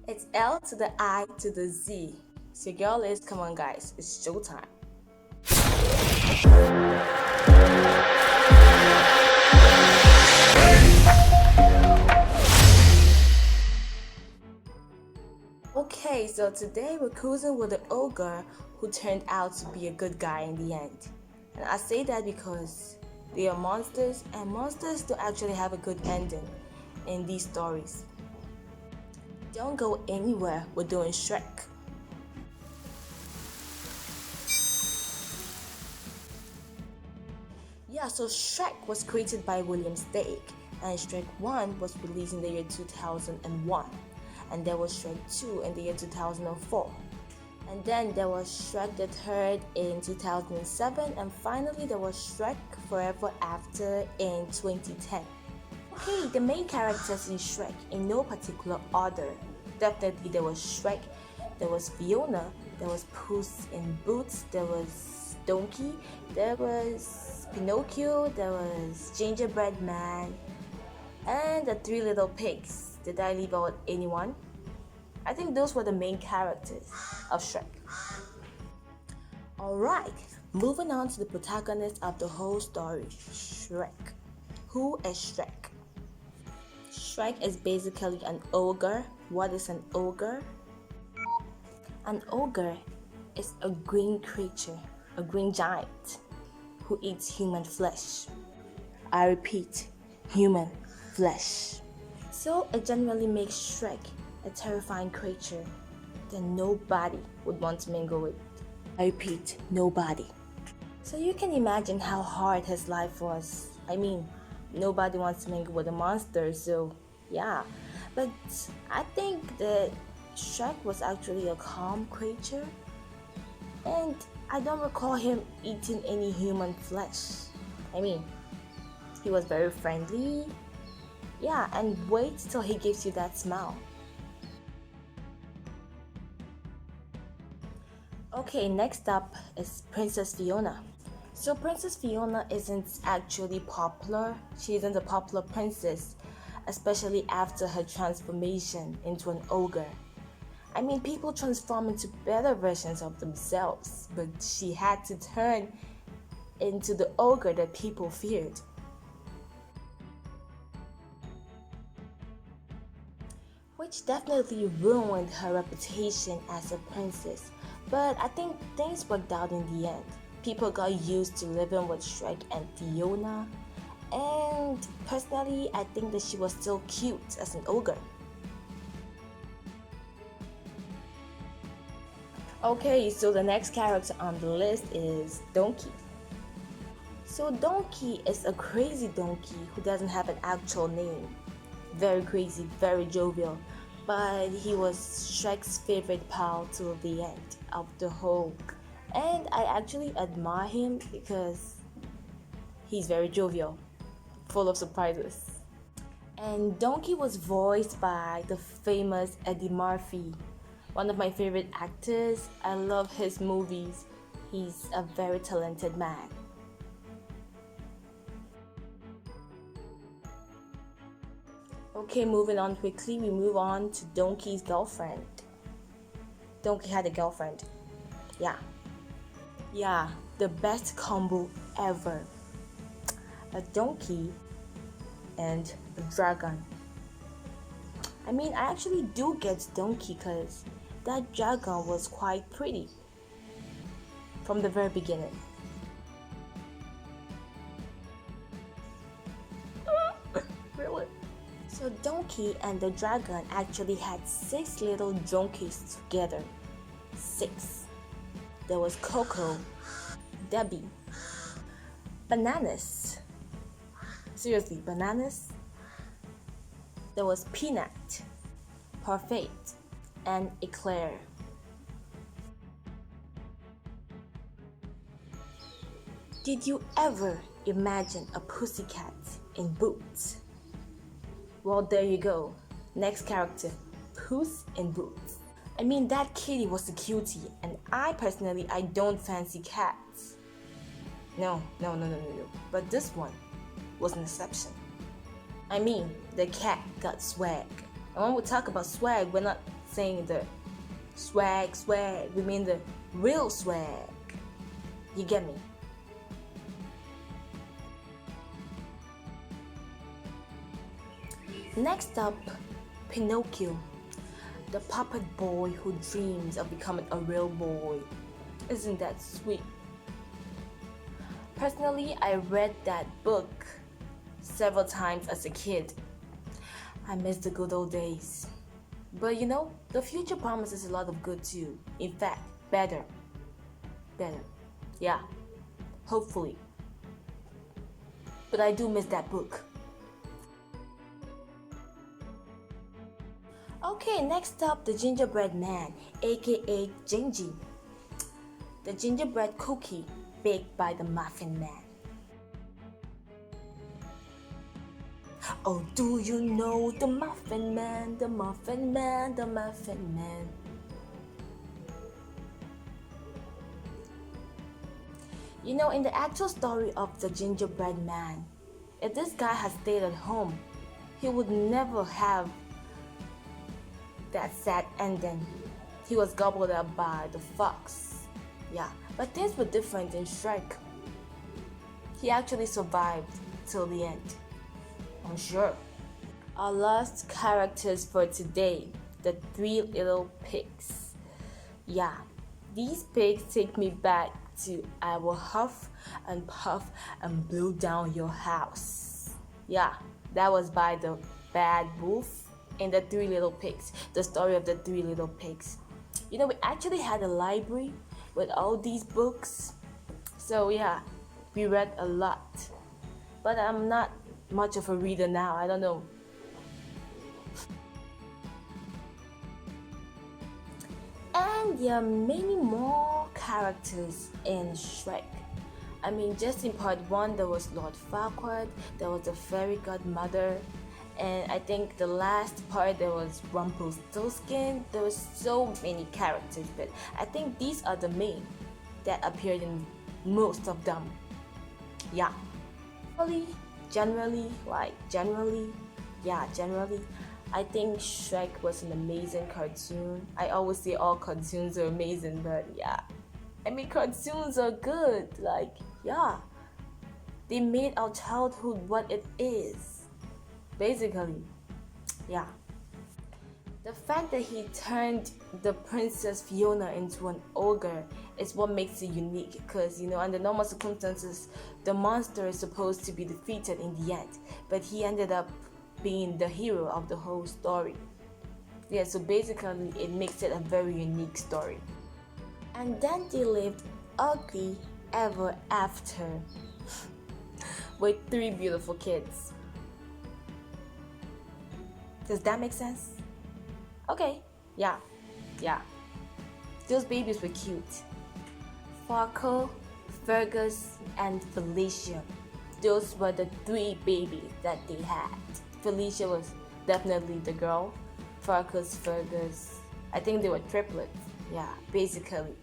It's L to the I to the Z. So your girl is, come on guys, it's showtime. Okay, so today we're cruising with the ogre who turned out to be a good guy in the end. And I say that because they are monsters, and monsters don't actually have a good ending in these stories. Don't go anywhere, we're doing Shrek. Yeah, so Shrek was created by William Steig, and Shrek 1 was released in the year 2001. And there was Shrek 2 in the year 2004. And then there was Shrek the Third in 2007, and finally there was Shrek Forever After in 2010. Okay, the main characters in Shrek in no particular order. Definitely there was Shrek, there was Fiona, there was Puss in Boots, there was Donkey, there was Pinocchio, there was Gingerbread Man, and the Three Little Pigs. Did I leave out anyone? I think those were the main characters of Shrek. Alright, moving on to the protagonist of the whole story, Shrek. Who is Shrek? Shrek is basically an ogre. What is an ogre? An ogre is a green creature, a green giant, who eats human flesh. I repeat, human flesh. So it generally makes Shrek a terrifying creature that nobody would want to mingle with. I repeat, nobody. So you can imagine how hard his life was. I mean, nobody wants to mingle with a monster, so yeah. But I think that Shrek was actually a calm creature, and I don't recall him eating any human flesh. I mean, he was very friendly. Yeah, and wait till he gives you that smile. Okay, next up is Princess Fiona. So Princess Fiona isn't actually popular. She isn't a popular princess, especially after her transformation into an ogre. I mean, people transform into better versions of themselves, but she had to turn into the ogre that people feared. Which definitely ruined her reputation as a princess. But I think things worked out in the end. People got used to living with Shrek and Fiona. And personally, I think that she was still cute as an ogre. Okay, so the next character on the list is Donkey. So Donkey is a crazy donkey who doesn't have an actual name. Very crazy, very jovial. But he was Shrek's favorite pal till the end of the whole. And I actually admire him because he's very jovial, full of surprises. And Donkey was voiced by the famous Eddie Murphy, one of my favorite actors. I love his movies. He's a very talented man. Okay, moving on quickly, we move on to Donkey's girlfriend. Donkey had a girlfriend. Yeah, the best combo ever. A donkey and a dragon. I mean, I actually do get Donkey because that dragon was quite pretty from the very beginning. Really? So Donkey and the dragon actually had 6 little donkeys together. 6. There was Coco, Debbie, Bananas. Seriously, Bananas? There was Peanut, Parfait, and Eclair. Did you ever imagine a pussycat in boots? Well, there you go. Next character, Puss in Boots. I mean, that kitty was a cutie, and I don't fancy cats. No. But this one was an exception. I mean, the cat got swag. And when we talk about swag, we're not saying the swag, swag. We mean the real swag. You get me? Next up, Pinocchio, the puppet boy who dreams of becoming a real boy. Isn't that sweet? Personally, I read that book several times as a kid. I miss the good old days. But you know, the future promises a lot of good too. In fact, better. Better. Yeah, hopefully. But I do miss that book. Okay, next up, the gingerbread man, aka Gingy. The gingerbread cookie baked by the muffin man. Oh, do you know the muffin man, the muffin man, the muffin man? You know, in the actual story of the gingerbread man, if this guy had stayed at home, he would never have that sad ending. He was gobbled up by the fox. Yeah, but things were different in Shrek. He actually survived till the end, I'm sure. Our last characters for today, the three little pigs. Yeah, these pigs take me back to I will huff and puff and blow down your house. Yeah, that was by the bad wolf in the Three Little Pigs, the story of the Three Little Pigs. You know, we actually had a library with all these books. So yeah, we read a lot. But I'm not much of a reader now, I don't know. And there are many more characters in Shrek. I mean, just in part 1, there was Lord Farquaad, there was the fairy godmother, and I think the last part there was Rumpelstiltskin. There was so many characters, but I think these are the main that appeared in most of them. Yeah. Generally, I think Shrek was an amazing cartoon. I always say all cartoons are amazing, but yeah, I mean, cartoons are good. Like, yeah, they made our childhood what it is. Basically, yeah. The fact that he turned the Princess Fiona into an ogre is what makes it unique, because, you know, under normal circumstances, the monster is supposed to be defeated in the end, but he ended up being the hero of the whole story. Yeah, so basically, it makes it a very unique story. And then they lived ugly ever after with 3 beautiful kids. Does that make sense? Okay, yeah. Those babies were cute. Farco, Fergus, and Felicia. Those were the 3 babies that they had. Felicia was definitely the girl. Farcus, Fergus, I think they were triplets. Yeah, basically.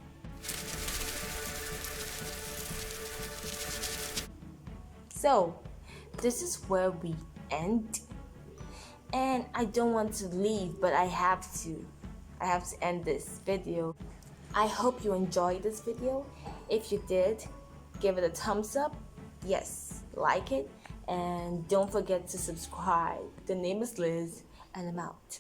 So, this is where we end. And I don't want to leave, but I have to end this video. I hope you enjoyed this video. If you did, give it a thumbs up. Yes, like it. And don't forget to subscribe. The name is Liz, and I'm out.